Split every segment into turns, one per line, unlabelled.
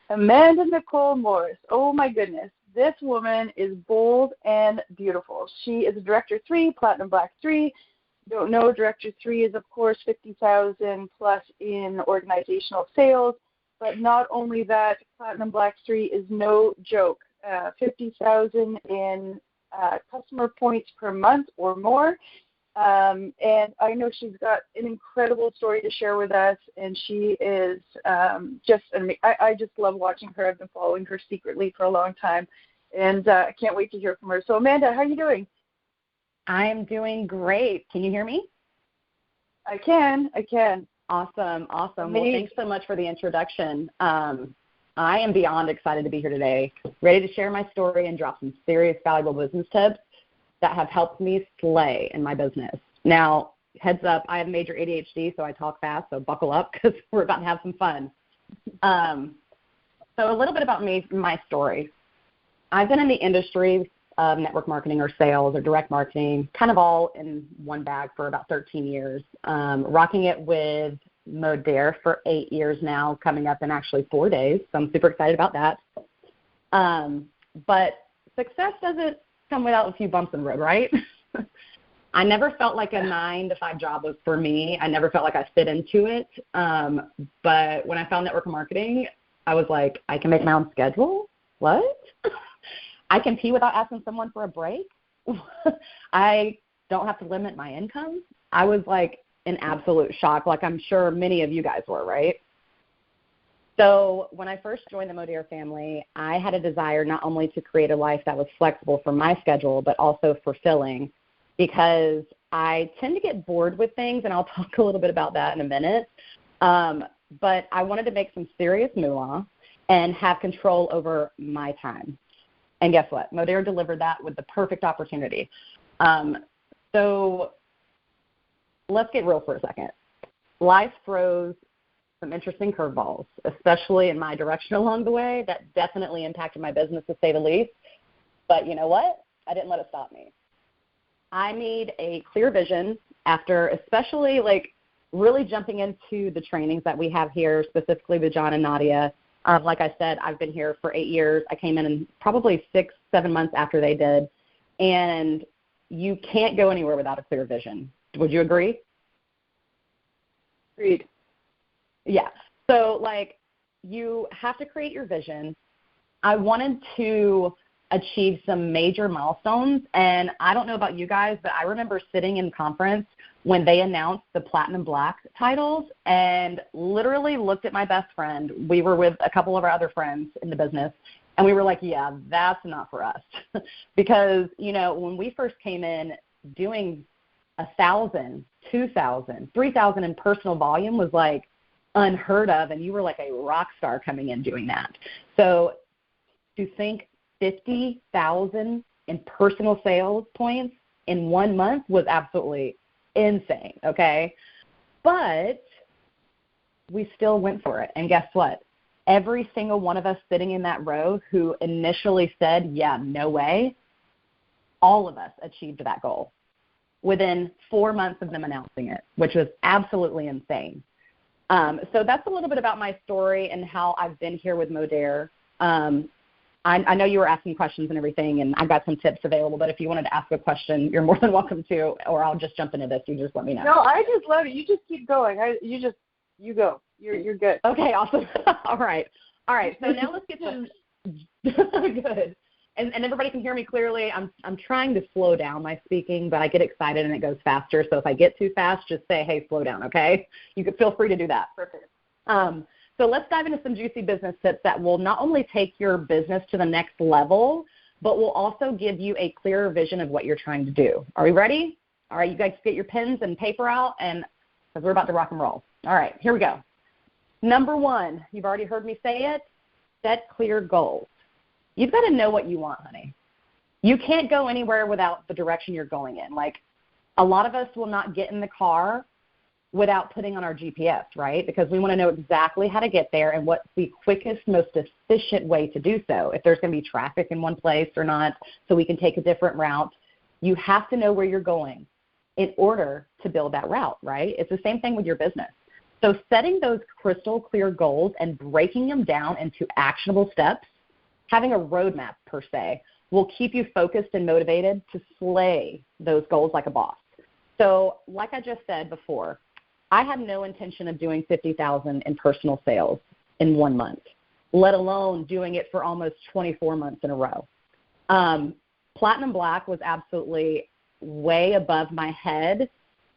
Amanda Nicole Morris. Oh my goodness. This woman is bold and beautiful. She is a Director 3, Platinum Black 3. Don't know, Director 3 is, of course, 50,000 plus in organizational sales. But not only that, Platinum Black 3 is no joke. 50,000 in customer points per month or more. And I know she's got an incredible story to share with us, and she is I just love watching her. I've been following her secretly for a long time, and I can't wait to hear from her. So, Amanda, how are you doing?
I am doing great. Can you hear me?
I can.
Awesome. Well, thanks so much for the introduction. I am beyond excited to be here today, ready to share my story and drop some serious, valuable business tips that have helped me slay in my business. Now, heads up, I have major ADHD, so I talk fast, so buckle up because we're about to have some fun. So a little bit about me, my story. I've been in the industry of network marketing or sales or direct marketing, kind of all in one bag for about 13 years, rocking it with Modere for 8 years now, coming up in actually 4 days, so I'm super excited about that. But success doesn't come without a few bumps in the road, right? I never felt like a 9-to-5 job was for me. I never felt like I fit into it. But when I found network marketing, I was like, I can make my own schedule? What? I can pee without asking someone for a break? I don't have to limit my income? I was like in absolute shock, like I'm sure many of you guys were, right? So when I first joined the Modere family, I had a desire not only to create a life that was flexible for my schedule, but also fulfilling, because I tend to get bored with things, and I'll talk a little bit about that in a minute. But I wanted to make some serious moolah and have control over my time. And guess what? Modere delivered that with the perfect opportunity. So let's get real for a second. Life throws some interesting curveballs, especially in my direction along the way. That definitely impacted my business, to say the least. But you know what? I didn't let it stop me. I made a clear vision after especially like really jumping into the trainings that we have here, specifically with John and Nadia. Like I said, I've been here for 8 years. I came in probably 6-7 months after they did. And you can't go anywhere without a clear vision. Would you agree?
Agreed.
Yeah. So, like, you have to create your vision. I wanted to achieve some major milestones, and I don't know about you guys, but I remember sitting in conference when they announced the Platinum Black titles and literally looked at my best friend. We were with a couple of our other friends in the business, and we were like, yeah, that's not for us. Because, you know, when we first came in, doing 1,000, 2,000, 3,000 in personal volume was like unheard of, and you were like a rock star coming in doing that. So to think 50,000 in personal sales points in 1 month was absolutely insane, okay? But we still went for it. And guess what? Every single one of us sitting in that row who initially said, yeah, no way, all of us achieved that goal within 4 months of them announcing it, which was absolutely insane. So that's a little bit about my story and how I've been here with Modere. I know you were asking questions and everything, and I've got some tips available, but if you wanted to ask a question, you're more than welcome to, or I'll just jump into this. You just let me know.
No, I just love it. You just keep going. You go. You're good.
Okay, awesome. All right. So now let's get some good. And everybody can hear me clearly. I'm trying to slow down my speaking, but I get excited and it goes faster. So if I get too fast, just say, hey, slow down, okay? You can feel free to do that.
Perfect.
So let's dive into some juicy business tips that will not only take your business to the next level, but will also give you a clearer vision of what you're trying to do. Are we ready? All right, you guys get your pens and paper out, and because we're about to rock and roll. All right, here we go. Number 1, you've already heard me say it, set clear goals. You've got to know what you want, honey. You can't go anywhere without the direction you're going in. Like, a lot of us will not get in the car without putting on our GPS, right? Because we want to know exactly how to get there and what's the quickest, most efficient way to do so. If there's going to be traffic in one place or not, so we can take a different route. You have to know where you're going in order to build that route, right? It's the same thing with your business. So setting those crystal clear goals and breaking them down into actionable steps, having a roadmap per se, will keep you focused and motivated to slay those goals like a boss. So like I just said before, I had no intention of doing $50,000 in personal sales in 1 month, let alone doing it for almost 24 months in a row. Platinum Black was absolutely way above my head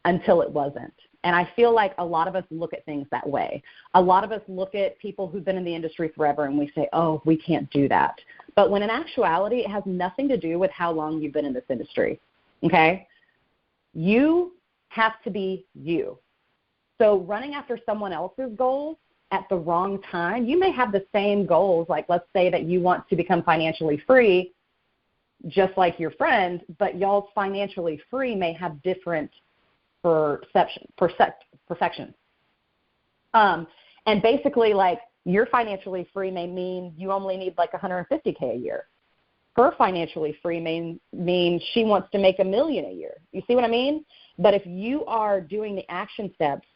until it wasn't. And I feel like a lot of us look at things that way. A lot of us look at people who've been in the industry forever and we say, oh, we can't do that. But when in actuality, it has nothing to do with how long you've been in this industry, okay? You have to be you. So running after someone else's goals at the wrong time, you may have the same goals, like let's say that you want to become financially free just like your friend, but y'all's financially free may have different perfection. And basically, like, you're financially free may mean you only need like $150K a year. Her financially free may mean she wants to make $1 million a year. You see what I mean? But if you are doing the action steps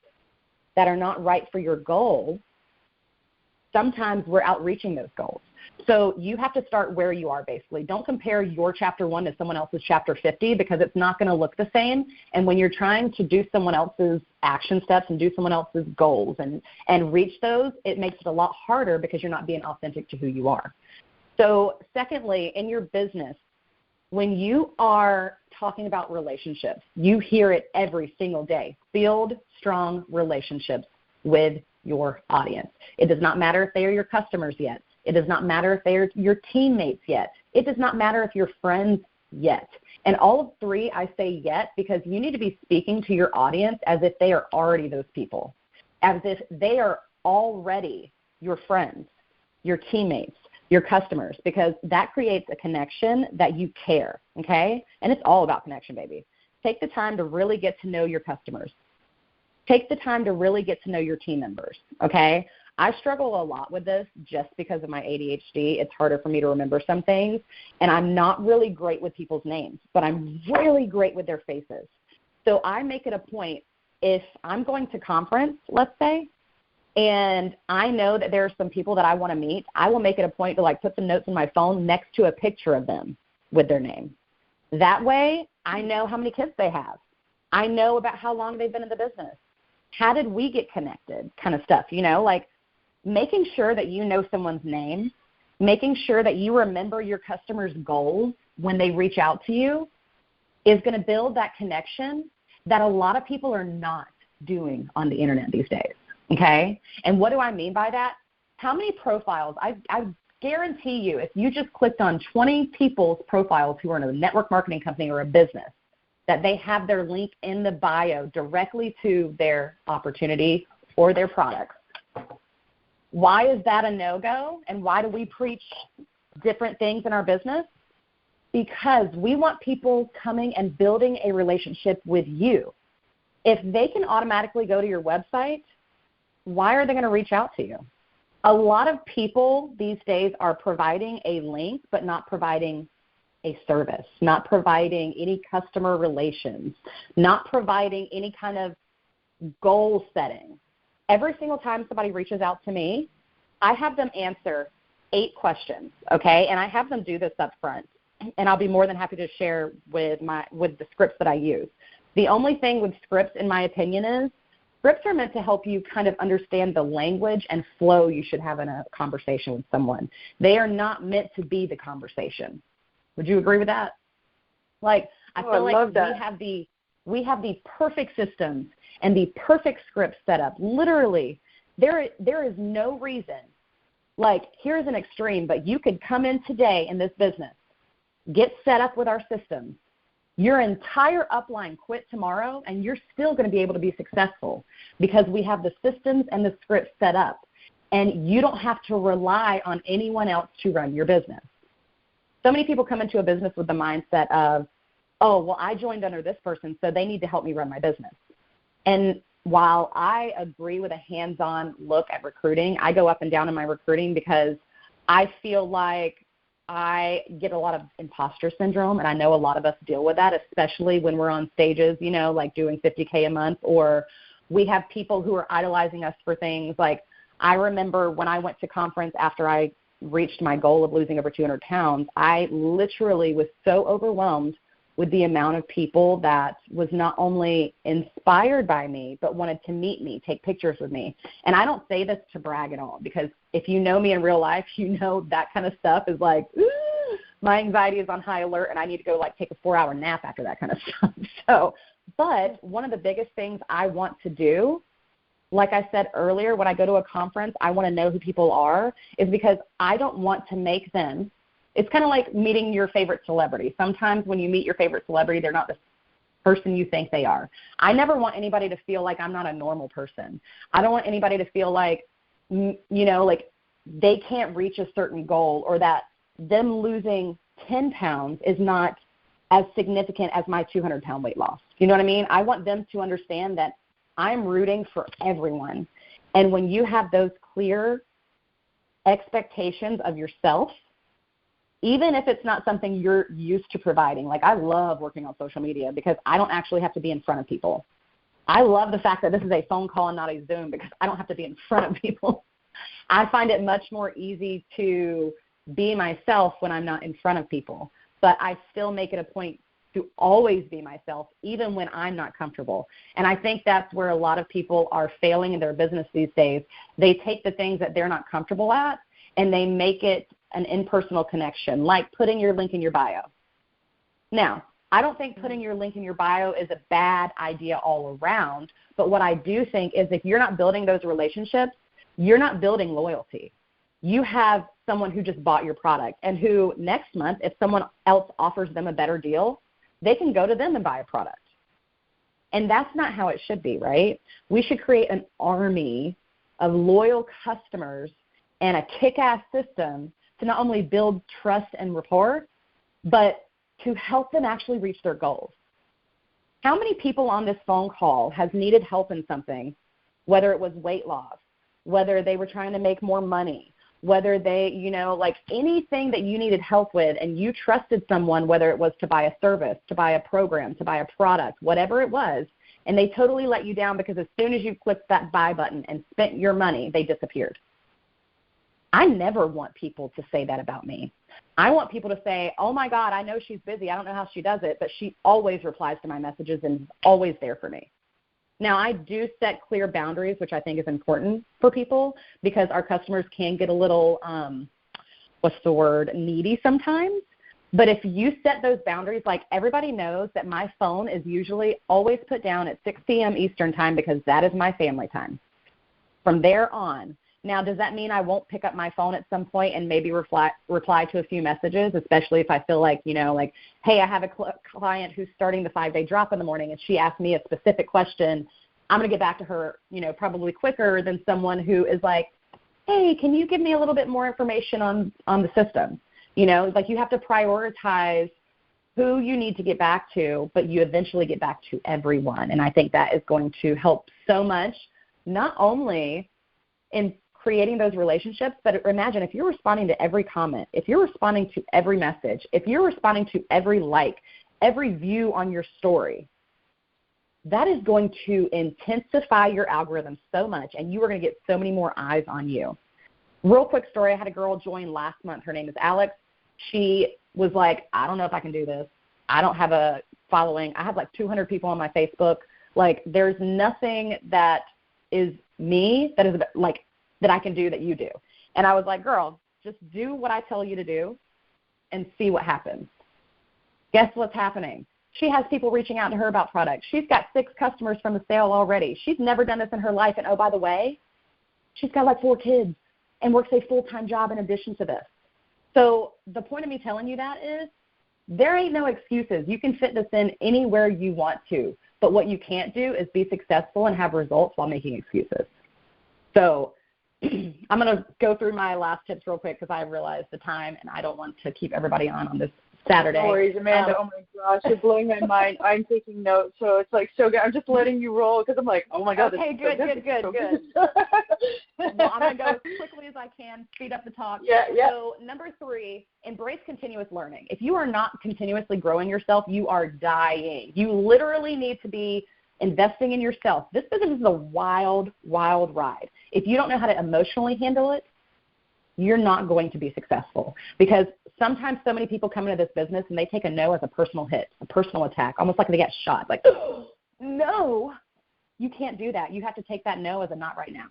that are not right for your goal, sometimes we're outreaching those goals. So you have to start where you are, basically. Don't compare your chapter 1 to someone else's chapter 50 because it's not going to look the same. And when you're trying to do someone else's action steps and do someone else's goals and reach those, it makes it a lot harder because you're not being authentic to who you are. So secondly, in your business, when you are talking about relationships, you hear it every single day. Build strong relationships with your audience. It does not matter if they are your customers yet. It does not matter if they're your teammates yet. It does not matter if you're friends yet. And all of three, I say yet because you need to be speaking to your audience as if they are already those people, as if they are already your friends, your teammates, your customers, because that creates a connection that you care, okay? And it's all about connection, baby. Take the time to really get to know your customers. Take the time to really get to know your team members, okay? I struggle a lot with this just because of my ADHD. It's harder for me to remember some things, and I'm not really great with people's names, but I'm really great with their faces. So I make it a point, if I'm going to conference, let's say, and I know that there are some people that I want to meet, I will make it a point to like put some notes on my phone next to a picture of them with their name. That way, I know how many kids they have. I know about how long they've been in the business. How did we get connected kind of stuff, you know, like making sure that you know someone's name, making sure that you remember your customers' goals when they reach out to you is going to build that connection that a lot of people are not doing on the internet these days, okay? And what do I mean by that? How many profiles? I guarantee you if you just clicked on 20 people's profiles who are in a network marketing company or a business, that they have their link in the bio directly to their opportunity or their products. Why is that a no-go, and why do we preach different things in our business? Because we want people coming and building a relationship with you. If they can automatically go to your website, why are they going to reach out to you? A lot of people these days are providing a link but not providing a service, not providing any customer relations, not providing any kind of goal setting. Every single time somebody reaches out to me, I have them answer 8 questions, okay? And I have them do this up front, and I'll be more than happy to share with the scripts that I use. The only thing with scripts, in my opinion, is scripts are meant to help you kind of understand the language and flow you should have in a conversation with someone. They are not meant to be the conversation. Would you agree with that? Like, I feel like we have the perfect systems and the perfect script set up. Literally, there is no reason. Like, here's an extreme, but you could come in today in this business, get set up with our systems. Your entire upline quit tomorrow, and you're still going to be able to be successful because we have the systems and the scripts set up, and you don't have to rely on anyone else to run your business. So many people come into a business with the mindset of, oh, well, I joined under this person, so they need to help me run my business. And while I agree with a hands-on look at recruiting, I go up and down in my recruiting because I feel like I get a lot of imposter syndrome, and I know a lot of us deal with that, especially when we're on stages, you know, like doing $50K a month or We have people who are idolizing us for things. Like, I remember when I went to conference after I reached my goal of losing over 200 pounds, I literally was so overwhelmed with the amount of people that was not only inspired by me, but wanted to meet me, take pictures with me. And I don't say this to brag at all, because if you know me in real life, you know that kind of stuff is like, ooh, my anxiety is on high alert, and I need to go like take a 4-hour nap after that kind of stuff. So, but one of the biggest things I want to do, like I said earlier, when I go to a conference, I want to know who people are, is because I don't want to make them. It's kind of like meeting your favorite celebrity. Sometimes when you meet your favorite celebrity, they're not the person you think they are. I never want anybody to feel like I'm not a normal person. I don't want anybody to feel like, like they can't reach a certain goal, or that them losing 10 pounds is not as significant as my 200-pound weight loss. You know what I mean? I want them to understand that I'm rooting for everyone. And when you have those clear expectations of yourself, even if it's not something you're used to providing. Like, I love working on social media because I don't actually have to be in front of people. I love the fact that this is a phone call and not a Zoom, because I don't have to be in front of people. I find it much more easy to be myself when I'm not in front of people. But I still make it a point to always be myself, even when I'm not comfortable. And I think that's where a lot of people are failing in their business these days. They take the things that they're not comfortable at, and they make it an impersonal connection, like putting your link in your bio. Now, I don't think putting your link in your bio is a bad idea all around, but what I do think is if you're not building those relationships, you're not building loyalty. You have someone who just bought your product, and who next month, if someone else offers them a better deal, they can go to them and buy a product. And that's not how it should be, right? We should create an army of loyal customers and a kick-ass system to not only build trust and rapport, but to help them actually reach their goals. How many people on this phone call has needed help in something, whether it was weight loss, whether they were trying to make more money, whether they, like anything that you needed help with, and you trusted someone, whether it was to buy a service, to buy a program, to buy a product, whatever it was, and they totally let you down because as soon as you clicked that buy button and spent your money, they disappeared. I never want people to say that about me. I want people to say, oh, my God, I know she's busy. I don't know how she does it, but she always replies to my messages and is always there for me. Now, I do set clear boundaries, which I think is important for people, because our customers can get a little, needy sometimes. But if you set those boundaries, like everybody knows that my phone is usually always put down at 6 p.m. Eastern time, because that is my family time. From there on. Now, does that mean I won't pick up my phone at some point and maybe reply to a few messages, especially if I feel like, hey, I have a client who's starting the 5-day drop in the morning, and she asked me a specific question. I'm going to get back to her, probably quicker than someone who is like, hey, can you give me a little bit more information on the system? Like, you have to prioritize who you need to get back to, but you eventually get back to everyone. And I think that is going to help so much, not only in creating those relationships, but imagine if you're responding to every comment, if you're responding to every message, if you're responding to every like, every view on your story, that is going to intensify your algorithm so much, and you are going to get so many more eyes on you. Real quick story, I had a girl join last month. Her name is Alex. She was like, I don't know if I can do this. I don't have a following. I have like 200 people on my Facebook. Like, there's nothing that is me that is like that I can do that you do. And I was like, girl, just do what I tell you to do and see what happens. Guess what's happening? She has people reaching out to her about products. She's got 6 customers from the sale already. She's never done this in her life. And, oh, by the way, she's got like 4 kids and works a full-time job in addition to this. So the point of me telling you that is there ain't no excuses. You can fit this in anywhere you want to. But what you can't do is be successful and have results while making excuses. So I'm going to go through my last tips real quick because I realized the time, and I don't want to keep everybody on this Saturday.
No worries, Amanda. Oh, my gosh, you're blowing my mind. I'm taking notes, so it's like so good. I'm just letting you roll because I'm like, oh, my God.
Okay, good. Well, I'm going to go as quickly as I can, speed up the talk.
Yeah.
So number 3, embrace continuous learning. If you are not continuously growing yourself, you are dying. You literally need to be investing in yourself. This business is a wild, wild ride. If you don't know how to emotionally handle it, you're not going to be successful, because sometimes so many people come into this business and they take a no as a personal hit, a personal attack, almost like they get shot. Like, oh, no, you can't do that. You have to take that no as a not right now.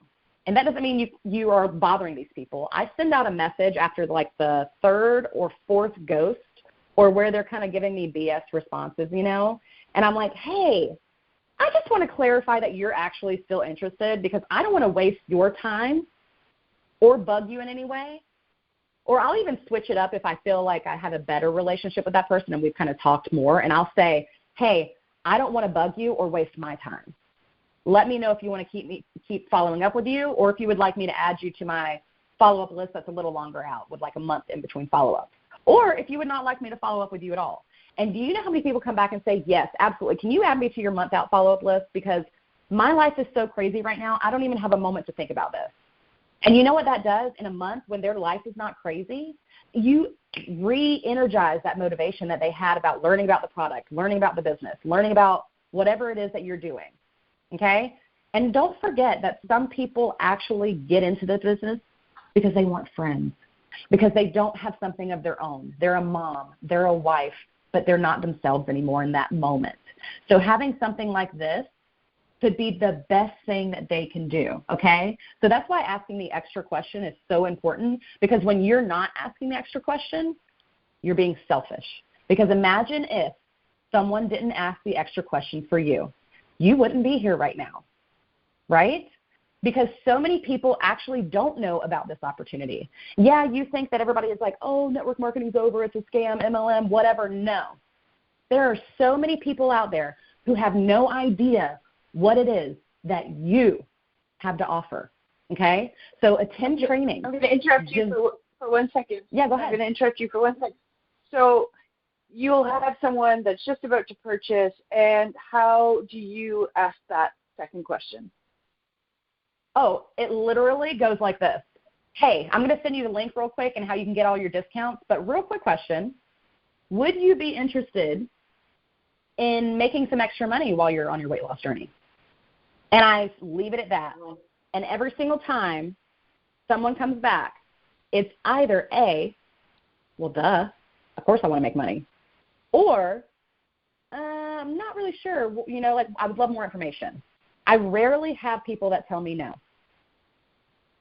And that doesn't mean you are bothering these people. I send out a message after like the third or fourth ghost, or where they're kind of giving me BS responses, you know, and I'm like, hey, I just want to clarify that you're actually still interested, because I don't want to waste your time or bug you in any way. Or I'll even switch it up if I feel like I have a better relationship with that person and we've kind of talked more, and I'll say, hey, I don't want to bug you or waste my time. Let me know if you want to keep following up with you, or if you would like me to add you to my follow-up list that's a little longer out with like a month in between follow-ups. Or if you would not like me to follow up with you at all. And do you know how many people come back and say, yes, absolutely. Can you add me to your month-out follow-up list? Because my life is so crazy right now, I don't even have a moment to think about this. And you know what that does in a month when their life is not crazy? You re-energize that motivation that they had about learning about the product, learning about the business, learning about whatever it is that you're doing, okay? And don't forget that some people actually get into the business because they want friends, because they don't have something of their own. They're a mom, they're a wife, but they're not themselves anymore in that moment. So having something like this could be the best thing that they can do, okay? So that's why asking the extra question is so important, because when you're not asking the extra question, you're being selfish. Because imagine if someone didn't ask the extra question for you. You wouldn't be here right now, right? Because so many people actually don't know about this opportunity. Yeah, you think that everybody is like, oh, network marketing's over, it's a scam, MLM, whatever. No. There are so many people out there who have no idea what it is that you have to offer, okay? So attend training.
I'm going to interrupt you for 1 second.
Yeah, go ahead.
I'm going to interrupt you for 1 second. So you'll have someone that's just about to purchase, and how do you ask that second question?
Oh, it literally goes like this. Hey, I'm going to send you the link real quick and how you can get all your discounts, but real quick question, would you be interested in making some extra money while you're on your weight loss journey? And I leave it at that. And every single time someone comes back, it's either A, well, duh, of course I want to make money, or I'm not really sure, you know, like I would love more information. I rarely have people that tell me no,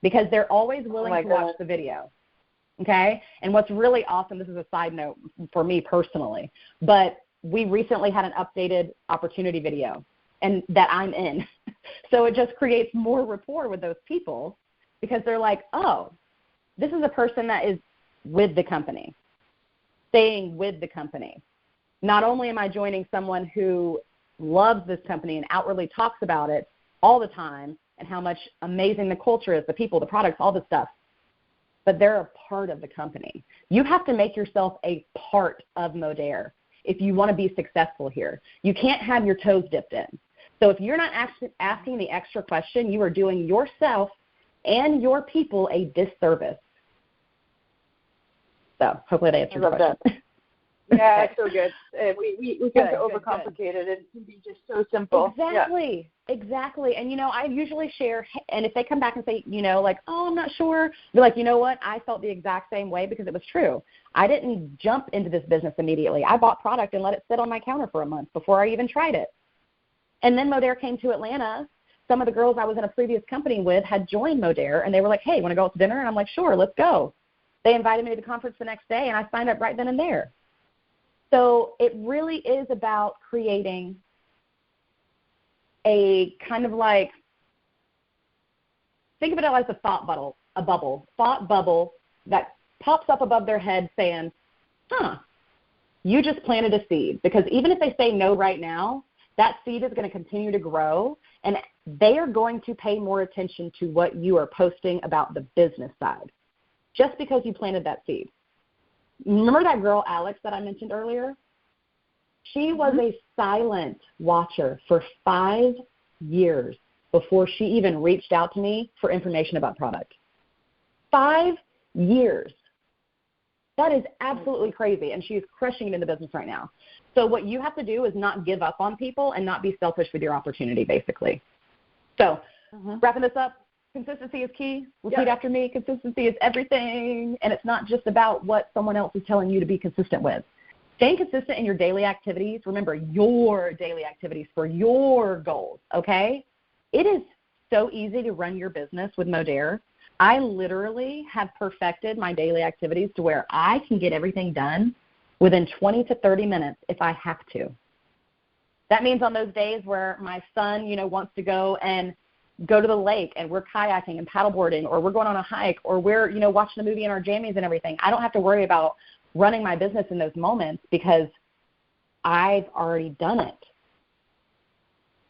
because they're always willing to watch the video, okay? And what's really awesome, this is a side note for me personally, but we recently had an updated opportunity video and that I'm in. So it just creates more rapport with those people, because they're like, oh, this is a person that is with the company, staying with the company. Not only am I joining someone who loves this company and outwardly talks about it all the time and how much amazing the culture is, the people, the products, all the stuff, but they're a part of the company. You have to make yourself a part of Modere if you want to be successful here. You can't have your toes dipped in. So if you're not asking the extra question, you are doing yourself and your people a disservice. So hopefully that answers your question.
That. Yeah, it's so good. We tend to overcomplicate it. It can be just so simple.
Exactly, yeah. Exactly. And, you know, I usually share, and if they come back and say, you know, like, oh, I'm not sure, be like, you know what, I felt the exact same way, because it was true. I didn't jump into this business immediately. I bought product and let it sit on my counter for a month before I even tried it. And then Modere came to Atlanta. Some of the girls I was in a previous company with had joined Modere, and they were like, hey, want to go out to dinner? And I'm like, sure, let's go. They invited me to the conference the next day, and I signed up right then and there. So it really is about creating a kind of like, think of it as a thought bubble that pops up above their head saying, you just planted a seed. Because even if they say no right now, that seed is going to continue to grow, and they are going to pay more attention to what you are posting about the business side, just because you planted that seed. Remember that girl, Alex, that I mentioned earlier? She was a silent watcher for 5 years before she even reached out to me for information about product. 5 years. That is absolutely crazy, and she is crushing it in the business right now. So what you have to do is not give up on people and not be selfish with your opportunity, basically. So wrapping this up, consistency is key. Repeat after me. Consistency is everything, and it's not just about what someone else is telling you to be consistent with. Staying consistent in your daily activities. Remember, your daily activities for your goals, okay? It is so easy to run your business with Modere. I literally have perfected my daily activities to where I can get everything done within 20 to 30 minutes if I have to. That means on those days where my son, wants to go to the lake and we're kayaking and paddleboarding, or we're going on a hike, or we're, watching a movie in our jammies and everything, I don't have to worry about running my business in those moments because I've already done it.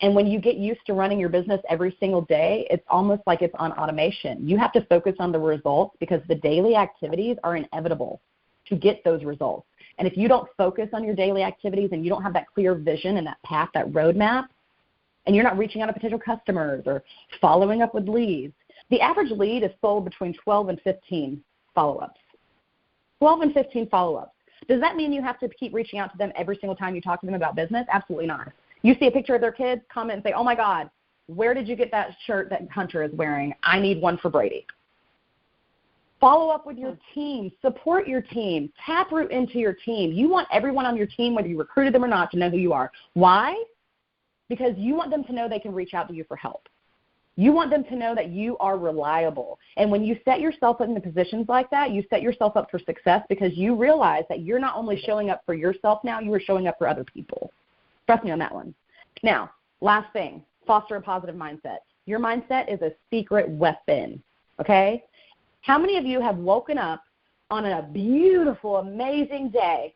And when you get used to running your business every single day, it's almost like it's on automation. You have to focus on the results because the daily activities are inevitable to get those results. And if you don't focus on your daily activities and you don't have that clear vision and that path, that roadmap, and you're not reaching out to potential customers or following up with leads, the average lead is sold between 12 and 15 follow-ups. 12 and 15 follow-ups. Does that mean you have to keep reaching out to them every single time you talk to them about business? Absolutely not. You see a picture of their kids, comment and say, oh, my God, where did you get that shirt that Hunter is wearing? I need one for Brady. Follow up with your team. Support your team. Taproot into your team. You want everyone on your team, whether you recruited them or not, to know who you are. Why? Because you want them to know they can reach out to you for help. You want them to know that you are reliable. And when you set yourself up in positions like that, you set yourself up for success because you realize that you're not only showing up for yourself now, you are showing up for other people. Trust me on that one. Now, last thing, foster a positive mindset. Your mindset is a secret weapon, okay? How many of you have woken up on a beautiful, amazing day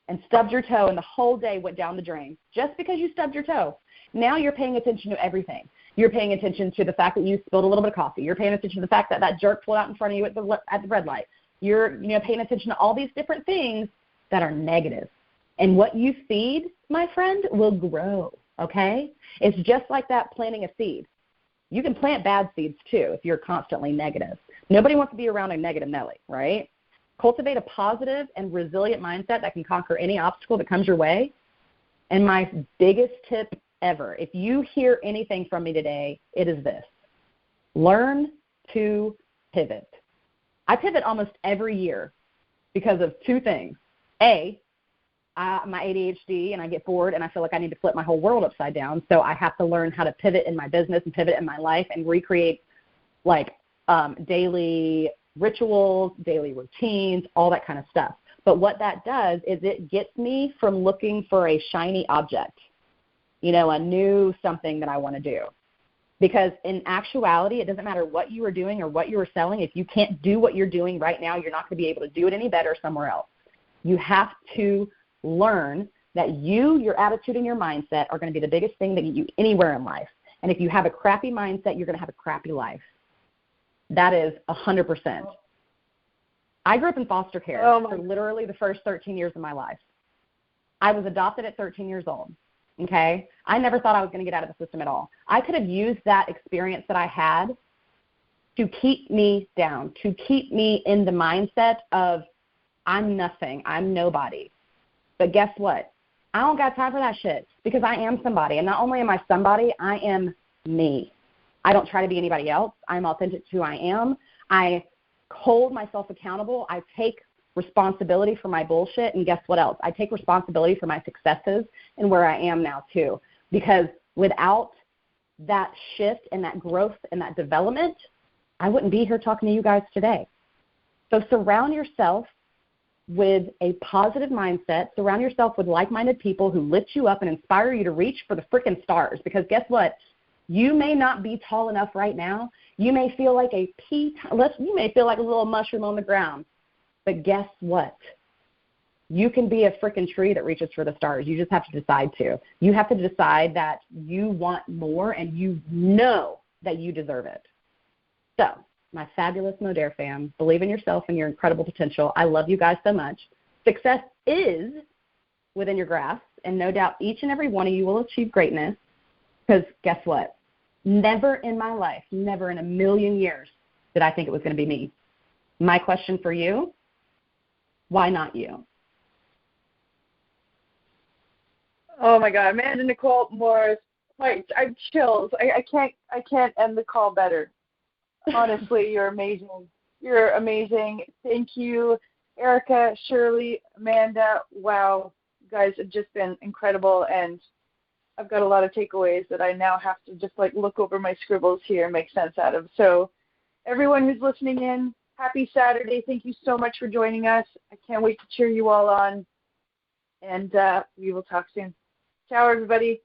and stubbed your toe and the whole day went down the drain just because you stubbed your toe? Now you're paying attention to everything. You're paying attention to the fact that you spilled a little bit of coffee. You're paying attention to the fact that that jerk pulled out in front of you at the red light. You're paying attention to all these different things that are negative. And what you feed, my friend, will grow, okay? It's just like that planting a seed. You can plant bad seeds, too, if you're constantly negative. Nobody wants to be around a negative Nelly, right? Cultivate a positive and resilient mindset that can conquer any obstacle that comes your way. And my biggest tip ever, if you hear anything from me today, it is this. Learn to pivot. I pivot almost every year because of two things. My ADHD, and I get bored, and I feel like I need to flip my whole world upside down. So I have to learn how to pivot in my business and pivot in my life and recreate, daily rituals, daily routines, all that kind of stuff. But what that does is it gets me from looking for a shiny object, a new something that I want to do. Because in actuality, it doesn't matter what you are doing or what you are selling. If you can't do what you're doing right now, you're not going to be able to do it any better somewhere else. You have to learn that your attitude and your mindset are going to be the biggest thing that get you anywhere in life. And if you have a crappy mindset, you're going to have a crappy life. That is 100%. I grew up in foster care for literally the first 13 years of my life. I was adopted at 13 years old, okay? I never thought I was going to get out of the system at all. I could have used that experience that I had to keep me down, to keep me in the mindset of I'm nothing, I'm nobody. But guess what? I don't got time for that shit because I am somebody. And not only am I somebody, I am me. I don't try to be anybody else. I'm authentic to who I am. I hold myself accountable. I take responsibility for my bullshit. And guess what else? I take responsibility for my successes and where I am now too. Because without that shift and that growth and that development, I wouldn't be here talking to you guys today. So surround yourself with a positive mindset. Surround yourself with like-minded people who lift you up and inspire you to reach for the freaking stars. Because guess what? You may not be tall enough right now. You may feel like you may feel like a little mushroom on the ground. But guess what? You can be a freaking tree that reaches for the stars. You just have to decide to. You have to decide that you want more and you know that you deserve it. So, my fabulous Modere fam, believe in yourself and your incredible potential. I love you guys so much. Success is within your grasp, and no doubt each and every one of you will achieve greatness because guess what? Never in my life, never in a million years did I think it was going to be me. My question for you, Why not you?
Oh my God, Amanda Nicole Morris, I have chills. I can't end the call better. Honestly, you're amazing. You're amazing. Thank you, Erica, Shirley, Amanda. Wow, you guys have just been incredible, and I've got a lot of takeaways that I now have to just like look over my scribbles here and make sense out of. So everyone who's listening in, happy Saturday. Thank you so much for joining us. I can't wait to cheer you all on, and we will talk soon. Ciao, everybody.